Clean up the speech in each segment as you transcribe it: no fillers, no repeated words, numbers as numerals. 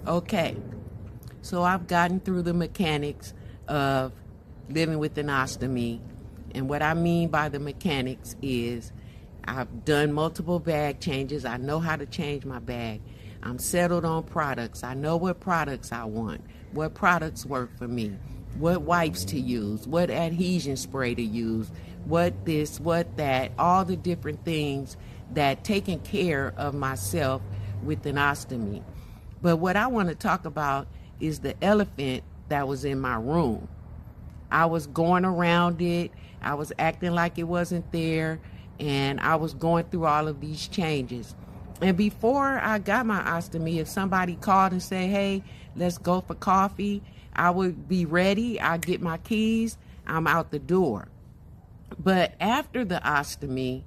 Okay, so I've gotten through the mechanics of living with an ostomy. And what I mean by the mechanics is I've done multiple bag changes. I know how to change my bag. I'm settled on products. I know what products I want, what products work for me, what wipes to use, what adhesion spray to use, what this, what that, all the different things that taking care of myself with an ostomy. But what I want to talk about is the elephant that was in my room. I was going around it. I was acting like it wasn't there. And I was going through all of these changes. And before I got my ostomy, if somebody called and said, hey, let's go for coffee, I would be ready. I'd get my keys. I'm out the door. But after the ostomy,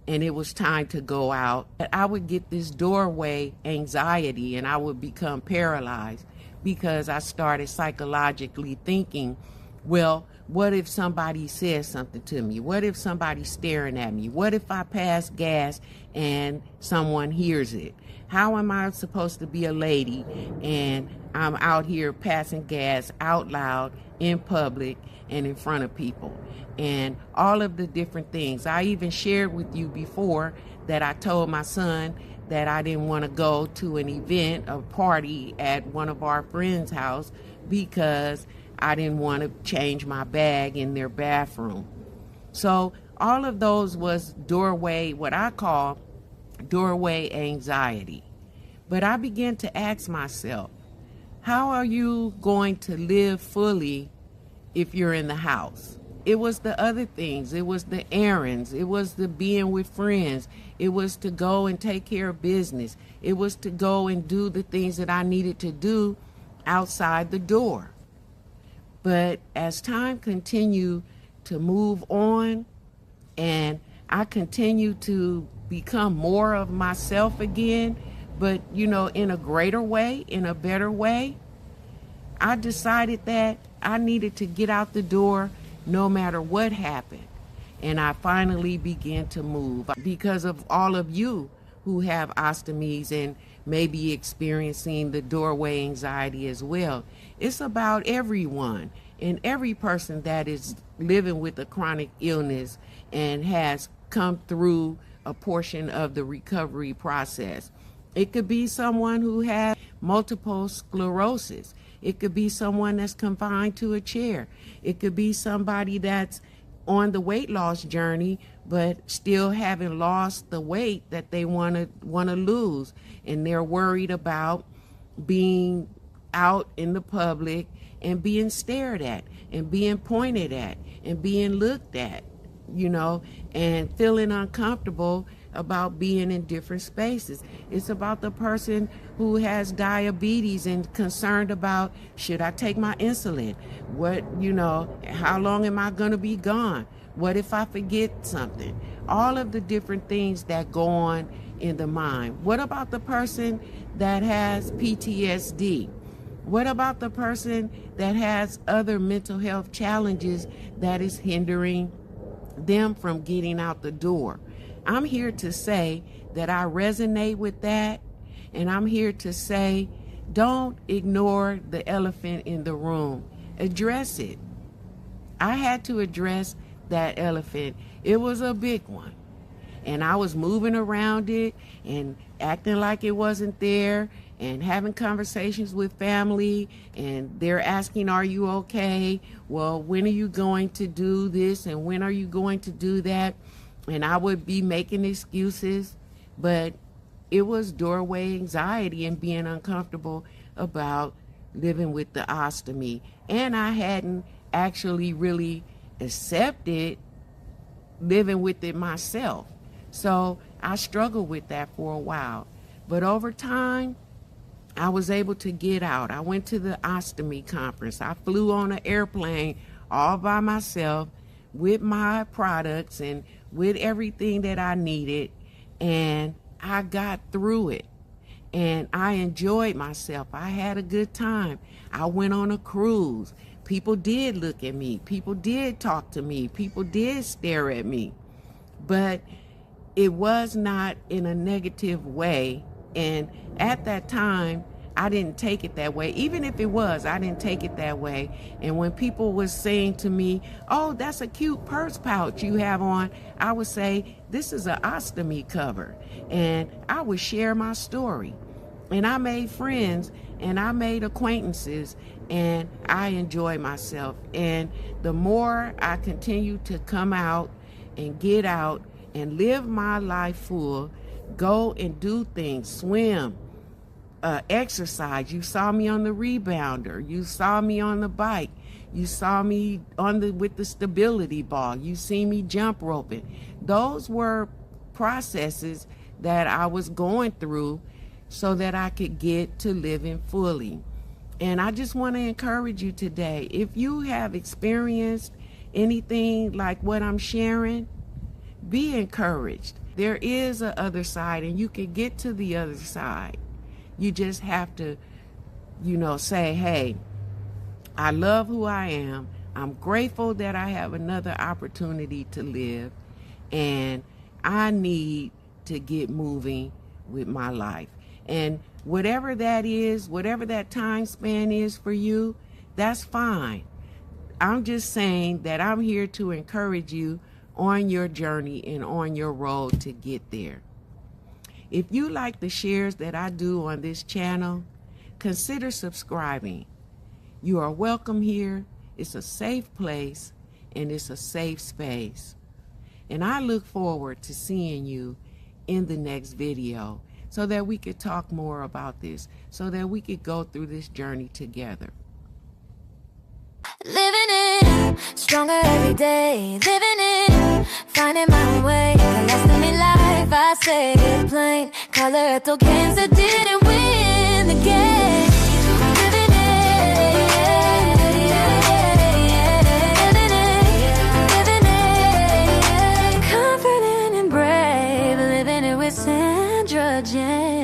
and it was time to go out, I would get this doorway anxiety and I would become paralyzed because I started psychologically thinking, well, what if somebody says something to me? What if somebody's staring at me? What if I pass gas and someone hears it? How am I supposed to be a lady and I'm out here passing gas out loud in public and in front of people? And all of the different things. I even shared with you before that I told my son that I didn't want to go to an event, a party at one of our friends' house because I didn't want to change my bag in their bathroom. So all of those was doorway, what I call doorway anxiety. But I began to ask myself, how are you going to live fully if you're in the house? It was the other things. It was the errands. It was the being with friends. It was to go and take care of business. It was to go and do the things that I needed to do outside the door. But as time continued to move on and I continued to become more of myself again, but, in a greater way, in a better way, I decided that I needed to get out the door no matter what happened. And I finally began to move because of all of you who have ostomies and maybe experiencing the doorway anxiety as well. It's about everyone and every person that is living with a chronic illness and has come through a portion of the recovery process. It could be someone who has multiple sclerosis. It could be someone that's confined to a chair. It could be somebody that's on the weight loss journey, but still haven't lost the weight that they want to lose. And they're worried about being out in the public and being stared at and being pointed at and being looked at, and feeling uncomfortable about being in different spaces. It's about the person who has diabetes and concerned about, should I take my insulin? What, how long am I going to be gone? What if I forget something? All of the different things that go on in the mind. What about the person that has PTSD? What about the person that has other mental health challenges that is hindering them from getting out the door? I'm here to say that I resonate with that, and I'm here to say, don't ignore the elephant in the room. Address it. I had to address that elephant. It was a big one, and I was moving around it and acting like it wasn't there and having conversations with family, and they're asking, are you okay? Well, when are you going to do this, and when are you going to do that? And I would be making excuses, but it was doorway anxiety and being uncomfortable about living with the ostomy. And I hadn't actually really accepted living with it myself. So I struggled with that for a while. But over time, I was able to get out. I went to the ostomy conference. I flew on an airplane all by myself with my products and with everything that I needed, and I got through it, and I enjoyed myself. I had a good time. I went on a cruise. People did look at me. People did talk to me. People did stare at me, but it was not in a negative way. And at that time, I didn't take it that way. Even if it was, I didn't take it that way. And when people was saying to me, oh, that's a cute purse pouch you have on, I would say, this is an Ostomy cover. And I would share my story. And I made friends and I made acquaintances and I enjoyed myself. And the more I continue to come out and get out and live my life full, go and do things, swim, exercise. You saw me on the rebounder. You saw me on the bike. You saw me with the stability ball. You see me jump roping. Those were processes that I was going through so that I could get to living fully. And I just want to encourage you today, if you have experienced anything like what I'm sharing, be encouraged. There is a other side, and you can get to the other side. You just have to, say, hey, I love who I am. I'm grateful that I have another opportunity to live, and I need to get moving with my life. And whatever that is, whatever that time span is for you, that's fine. I'm just saying that I'm here to encourage you on your journey and on your road to get there. If you like the shares that I do on this channel, consider subscribing. You are welcome here. It's a safe place and it's a safe space. And I look forward to seeing you in the next video so that we could talk more about this, so that we could go through this journey together. Living it, stronger every day. Living it, finding my way. Ostomy life, I say it plain. Colorectal cancer didn't win the game. Living it, comforting and brave. Living it with Sandra Jane.